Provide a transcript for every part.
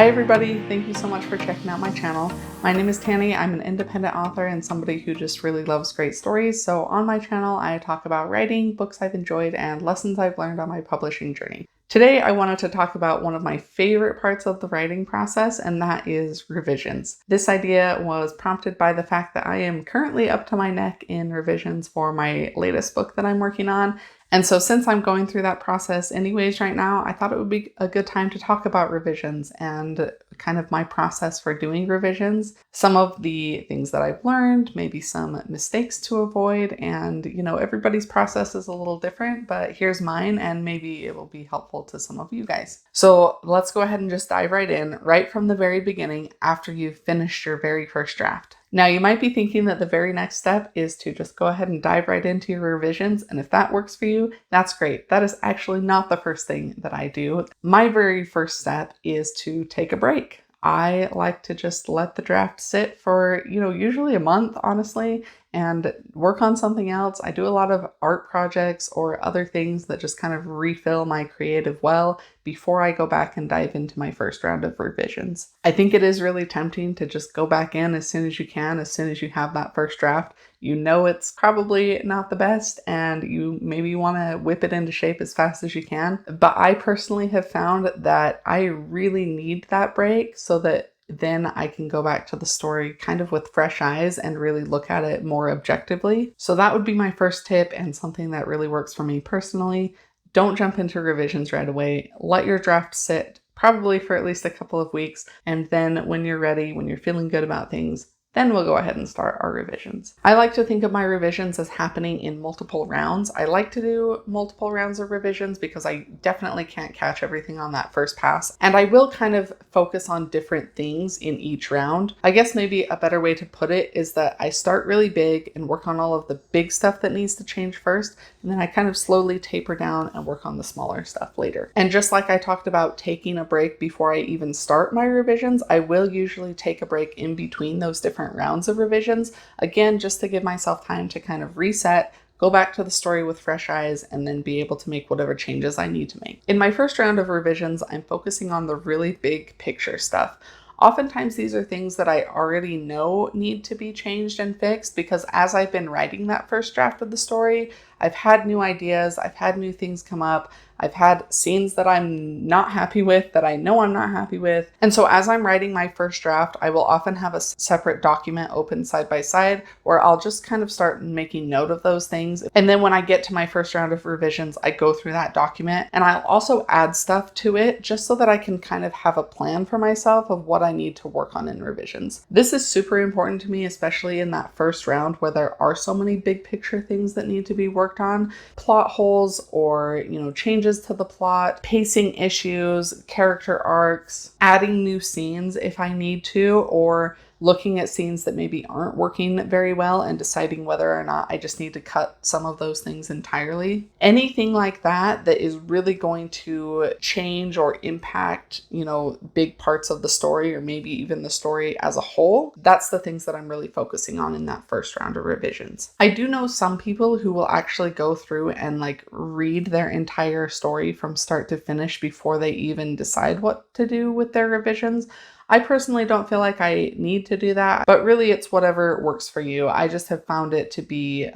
Hi everybody, thank you so much for checking out my channel. My name is Tanny. I'm an independent author and somebody who just really loves great stories. So on my channel, I talk about writing, books I've enjoyed, and lessons I've learned on my publishing journey. Today, I wanted to talk about one of my favorite parts of the writing process, and that is revisions. This idea was prompted by the fact that I am currently up to my neck in revisions for my latest book that I'm working on. And so since I'm going through that process anyways right now, I thought it would be a good time to talk about revisions and kind of my process for doing revisions, some of the things that I've learned, maybe some mistakes to avoid, and everybody's process is a little different, but here's mine and maybe it will be helpful to some of you guys. So let's go ahead and just dive right in, right from the very beginning after you've finished your very first draft. Now, you might be thinking that the very next step is to just go ahead and dive right into your revisions, and if that works for you, that's great. That is actually not the first thing that I do. My very first step is to take a break. I like to just let the draft sit for, usually a month, honestly, and work on something else. I do a lot of art projects or other things that just kind of refill my creative well before I go back and dive into my first round of revisions. I think it is really tempting to just go back in as soon as you can, as soon as you have that first draft. You know it's probably not the best and you maybe want to whip it into shape as fast as you can. But I personally have found that I really need that break so that then I can go back to the story kind of with fresh eyes and really look at it more objectively. So that would be my first tip and something that really works for me personally. Don't jump into revisions right away. Let your draft sit probably for at least a couple of weeks. And then when you're ready, when you're feeling good about things, then we'll go ahead and start our revisions. I like to think of my revisions as happening in multiple rounds. I like to do multiple rounds of revisions because I definitely can't catch everything on that first pass. And I will kind of focus on different things in each round. I guess maybe a better way to put it is that I start really big and work on all of the big stuff that needs to change first. And then I kind of slowly taper down and work on the smaller stuff later. And just like I talked about taking a break before I even start my revisions, I will usually take a break in between those different rounds of revisions, again, just to give myself time to kind of reset, go back to the story with fresh eyes, and then be able to make whatever changes I need to make. In my first round of revisions, I'm focusing on the really big picture stuff. Oftentimes, these are things that I already know need to be changed and fixed because as I've been writing that first draft of the story, I've had new ideas, I've had new things come up, I've had scenes that I'm not happy with, that I know I'm not happy with. And so as I'm writing my first draft, I will often have a separate document open side by side where I'll just kind of start making note of those things. And then when I get to my first round of revisions, I go through that document and I'll also add stuff to it just so that I can kind of have a plan for myself of what I need to work on in revisions. This is super important to me, especially in that first round where there are so many big picture things that need to be worked on. Plot holes or, changes to the plot, pacing issues, character arcs, adding new scenes if I need to, or looking at scenes that maybe aren't working very well and deciding whether or not I just need to cut some of those things entirely. Anything like that that is really going to change or impact, big parts of the story or maybe even the story as a whole, that's the things that I'm really focusing on in that first round of revisions. I do know some people who will actually go through and read their entire story from start to finish before they even decide what to do with their revisions. I personally don't feel like I need to do that, but really it's whatever works for you. I just have found it to be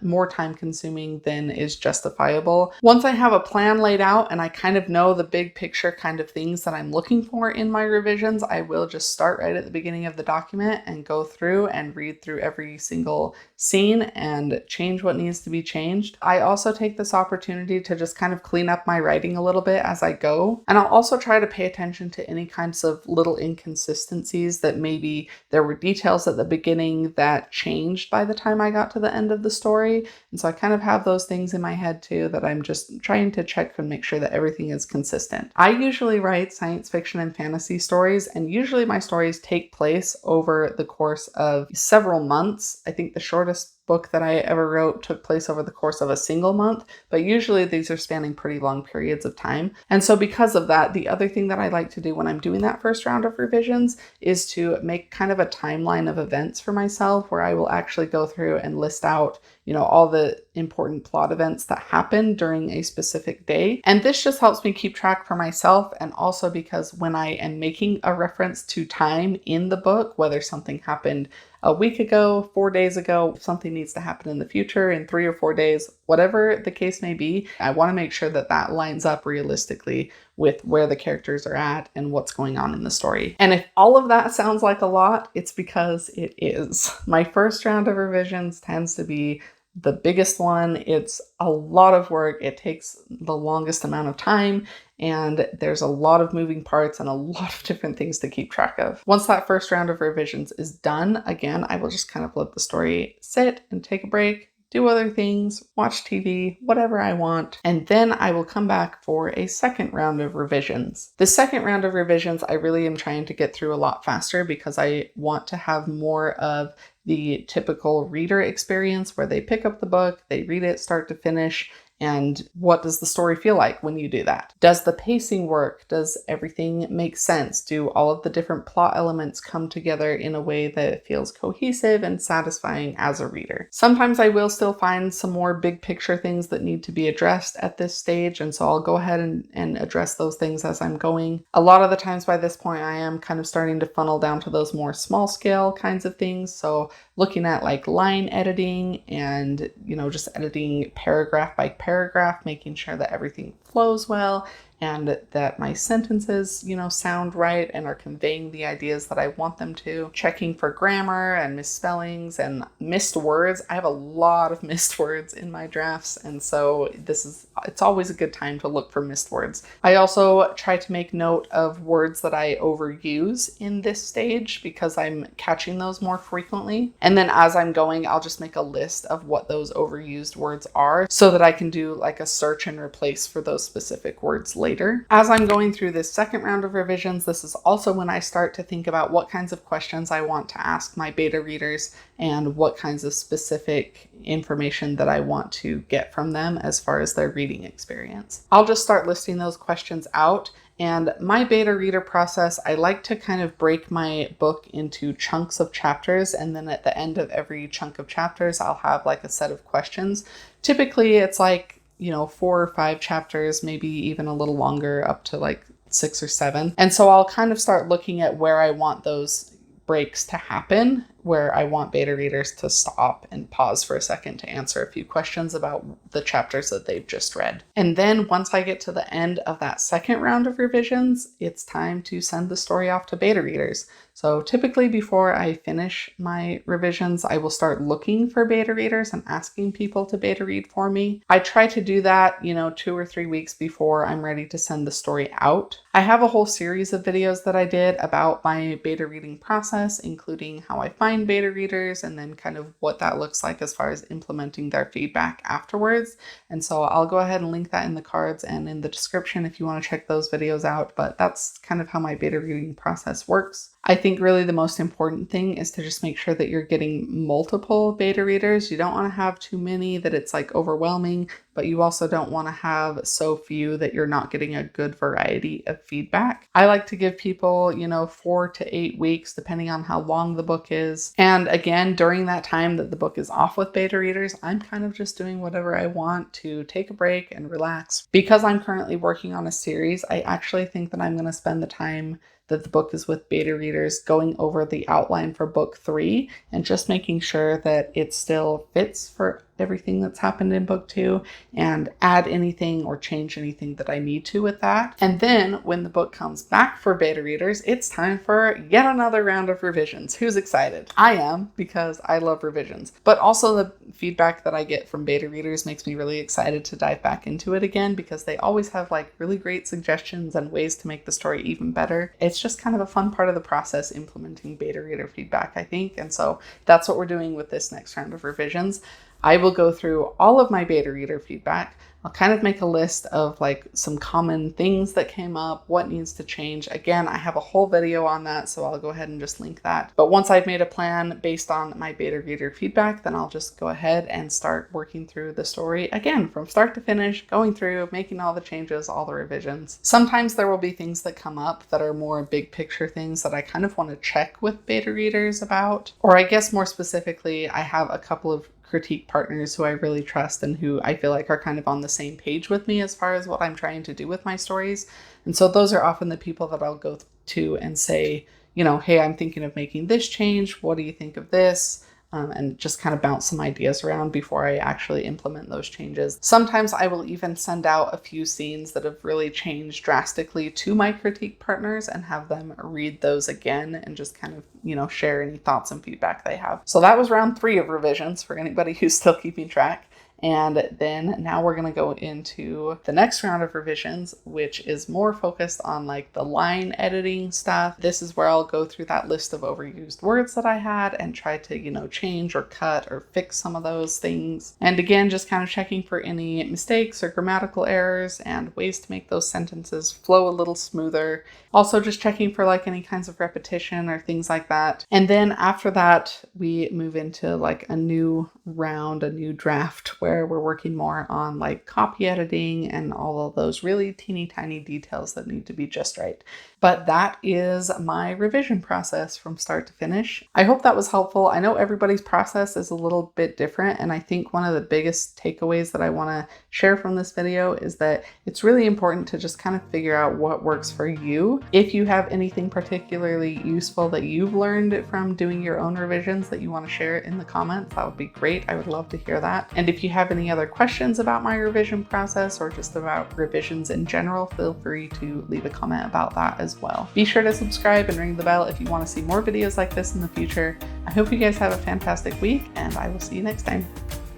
more time consuming than is justifiable. Once I have a plan laid out and I kind of know the big picture kind of things that I'm looking for in my revisions, I will just start right at the beginning of the document and go through and read through every single scene and change what needs to be changed. I also take this opportunity to just kind of clean up my writing a little bit as I go. And I'll also try to pay attention to any kinds of little inconsistencies that maybe there were details at the beginning that changed by the time I got to the end of the story. And so I kind of have those things in my head too that I'm just trying to check and make sure that everything is consistent. I usually write science fiction and fantasy stories, and usually my stories take place over the course of several months. I think the shortest book that I ever wrote took place over the course of a single month, but usually these are spanning pretty long periods of time. And so because of that, the other thing that I like to do when I'm doing that first round of revisions is to make kind of a timeline of events for myself where I will actually go through and list out, all the important plot events that happen during a specific day. And this just helps me keep track for myself, and also because when I am making a reference to time in the book, whether something happened a week ago, 4 days ago, if something needs to happen in the future in 3 or 4 days, whatever the case may be, I want to make sure that that lines up realistically with where the characters are at and what's going on in the story. And if all of that sounds like a lot, it's because it is. My first round of revisions tends to be the biggest one. It's a lot of work. It takes the longest amount of time, and there's a lot of moving parts and a lot of different things to keep track of. Once that first round of revisions is done, again, I will just kind of let the story sit and take a break, do other things, watch TV, whatever I want, and then I will come back for a second round of revisions. The second round of revisions, I really am trying to get through a lot faster because I want to have more of the typical reader experience where they pick up the book, they read it start to finish, and what does the story feel like when you do that? Does the pacing work? Does everything make sense? Do all of the different plot elements come together in a way that feels cohesive and satisfying as a reader? Sometimes I will still find some more big picture things that need to be addressed at this stage, and so I'll go ahead and address those things as I'm going. A lot of the times by this point, I am kind of starting to funnel down to those more small scale kinds of things. So looking at like line editing and, just editing paragraph by paragraph, making sure that everything flows well and that my sentences, sound right and are conveying the ideas that I want them to. Checking for grammar and misspellings and missed words. I have a lot of missed words in my drafts, and so it's always a good time to look for missed words. I also try to make note of words that I overuse in this stage because I'm catching those more frequently. And then as I'm going, I'll just make a list of what those overused words are so that I can do like a search and replace for those specific words later. As I'm going through this second round of revisions, this is also when I start to think about what kinds of questions I want to ask my beta readers and what kinds of specific information that I want to get from them as far as their reading experience. I'll just start listing those questions out. And my beta reader process, I like to kind of break my book into chunks of chapters, and then at the end of every chunk of chapters, I'll have like a set of questions. Typically, it's like 4 or 5 chapters, maybe even a little longer, up to like 6 or 7. And so I'll kind of start looking at where I want those breaks to happen, where I want beta readers to stop and pause for a second to answer a few questions about the chapters that they've just read. And then once I get to the end of that second round of revisions, it's time to send the story off to beta readers. So typically before I finish my revisions, I will start looking for beta readers and asking people to beta read for me. I try to do that, 2 or 3 weeks before I'm ready to send the story out. I have a whole series of videos that I did about my beta reading process, including how I find beta readers and then kind of what that looks like as far as implementing their feedback afterwards. And so I'll go ahead and link that in the cards and in the description if you want to check those videos out. But that's kind of how my beta reading process works. I think really the most important thing is to just make sure that you're getting multiple beta readers. You don't want to have too many that it's like overwhelming, but you also don't want to have so few that you're not getting a good variety of feedback. I like to give people, 4 to 8 weeks, depending on how long the book is. And again, during that time that the book is off with beta readers, I'm kind of just doing whatever I want to take a break and relax. Because I'm currently working on a series, I actually think that I'm going to spend the time that the book is with beta readers going over the outline for book 3 and just making sure that it still fits for everything that's happened in book 2 and add anything or change anything that I need to with that. And then when the book comes back for beta readers, it's time for yet another round of revisions. Who's excited? I am, because I love revisions. But also the feedback that I get from beta readers makes me really excited to dive back into it again, because they always have like really great suggestions and ways to make the story even better. It's just kind of a fun part of the process implementing beta reader feedback, I think. And so that's what we're doing with this next round of revisions. I will go through all of my beta reader feedback. I'll kind of make a list of like some common things that came up, what needs to change. Again, I have a whole video on that, so I'll go ahead and just link that. But once I've made a plan based on my beta reader feedback, then I'll just go ahead and start working through the story again from start to finish, going through, making all the changes, all the revisions. Sometimes there will be things that come up that are more big picture things that I kind of want to check with beta readers about. Or I guess more specifically, I have a couple of critique partners who I really trust and who I feel like are kind of on the same page with me as far as what I'm trying to do with my stories. And so those are often the people that I'll go to and say, you know, hey, I'm thinking of making this change. What do you think of this? And just kind of bounce some ideas around before I actually implement those changes. Sometimes I will even send out a few scenes that have really changed drastically to my critique partners and have them read those again and just kind of, you know, share any thoughts and feedback they have. So that was round 3 of revisions for anybody who's still keeping track. And then now we're going to go into the next round of revisions, which is more focused on like the line editing stuff. This is where I'll go through that list of overused words that I had and try to, you know, change or cut or fix some of those things. And again, just kind of checking for any mistakes or grammatical errors and ways to make those sentences flow a little smoother. Also just checking for like any kinds of repetition or things like that. And then after that, we move into like a new round, a new draft where we're working more on like copy editing and all of those really teeny tiny details that need to be just right. But that is my revision process from start to finish. I hope that was helpful. I know everybody's process is a little bit different, and I think one of the biggest takeaways that I want to share from this video is that it's really important to just kind of figure out what works for you. If you have anything particularly useful that you've learned from doing your own revisions that you want to share in the comments, that would be great. I would love to hear that. And if you have any other questions about my revision process or just about revisions in general, feel free to leave a comment about that as well. Be sure to subscribe and ring the bell if you want to see more videos like this in the future. I hope you guys have a fantastic week, and I will see you next time.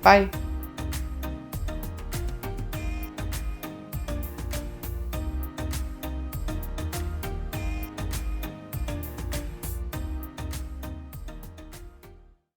Bye.